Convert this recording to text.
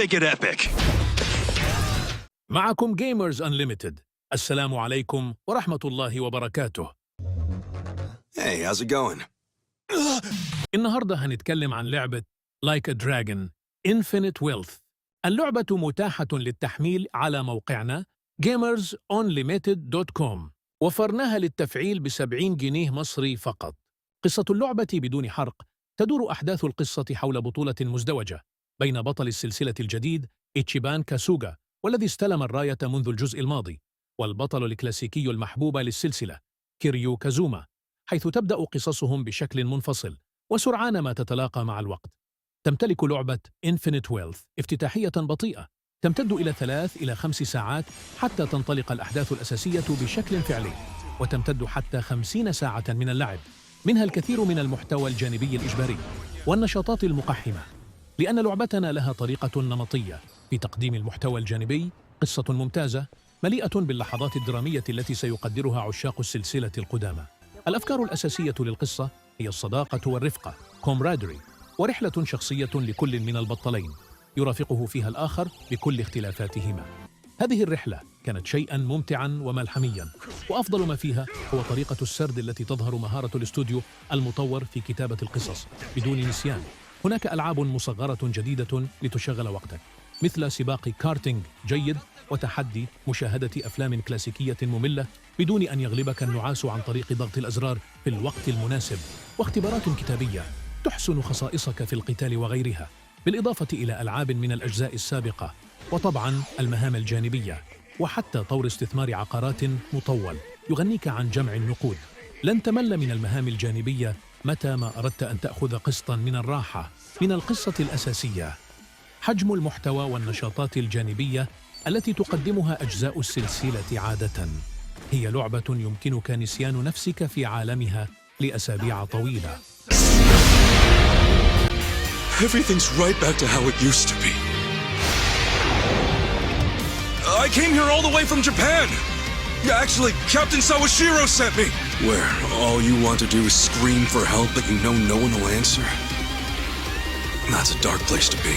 make it epic. معكم Gamers Unlimited. السلام عليكم ورحمة الله وبركاته. Hey, how's it going? النهاردة هنتكلم عن لعبة Like a Dragon Infinite Wealth. اللعبة متاحة للتحميل على موقعنا gamersunlimited.com. وفرناها للتفعيل ب70 جنيه مصري فقط. قصة اللعبة بدون حرق تدور أحداث القصة حول بطولة مزدوجة بين بطل السلسلة الجديد إتشيبان كاسوغا والذي استلم الراية منذ الجزء الماضي، والبطل الكلاسيكي المحبوب للسلسلة كيريو كازوما، حيث تبدأ قصصهم بشكل منفصل وسرعان ما تتلاقى مع الوقت. تمتلك لعبة Infinite Wealth افتتاحية بطيئة تمتد إلى 3 إلى 5 ساعات حتى تنطلق الأحداث الأساسية بشكل فعلي، وتمتد حتى 50 ساعة من اللعب، منها الكثير من المحتوى الجانبي الإجباري والنشاطات المقحمة. لأن لعبتنا لها طريقة نمطية في تقديم المحتوى الجانبي، قصة ممتازة مليئة باللحظات الدرامية التي سيقدرها عشاق السلسلة القدامى. الأفكار الأساسية للقصة هي الصداقة والرفقة كومرادري، ورحلة شخصية لكل من البطلين يرافقه فيها الآخر بكل اختلافاتهما. هذه الرحلة كانت شيئاً ممتعاً وملحمياً، وأفضل ما فيها هو طريقة السرد التي تظهر مهارة الاستوديو المطور في كتابة القصص بدون نسيان. هناك ألعاب مصغرة جديدة لتشغل وقتك، مثل سباق كارتينج جيد وتحدي مشاهدة أفلام كلاسيكية مملة بدون أن يغلبك النعاس عن طريق ضغط الأزرار في الوقت المناسب، واختبارات كتابية تحسن خصائصك في القتال وغيرها، بالإضافة إلى ألعاب من الأجزاء السابقة، وطبعاً المهام الجانبية، وحتى طور استثمار عقارات مطول يغنيك عن جمع النقود. لن تمل من المهام الجانبية متى ما أردت أن تأخذ قسطاً من الراحة من القصة الأساسية. حجم المحتوى والنشاطات الجانبية التي تقدمها أجزاء السلسلة عادة هي لعبة يمكنك نسيان نفسك في عالمها لأسابيع طويلة. Everything's right back to how it used to be. I came here all the way from Japan. Yeah, actually, Captain Sawashiro sent me. Where all you want to do is scream for help, but you know no one will answer? That's a dark place to be.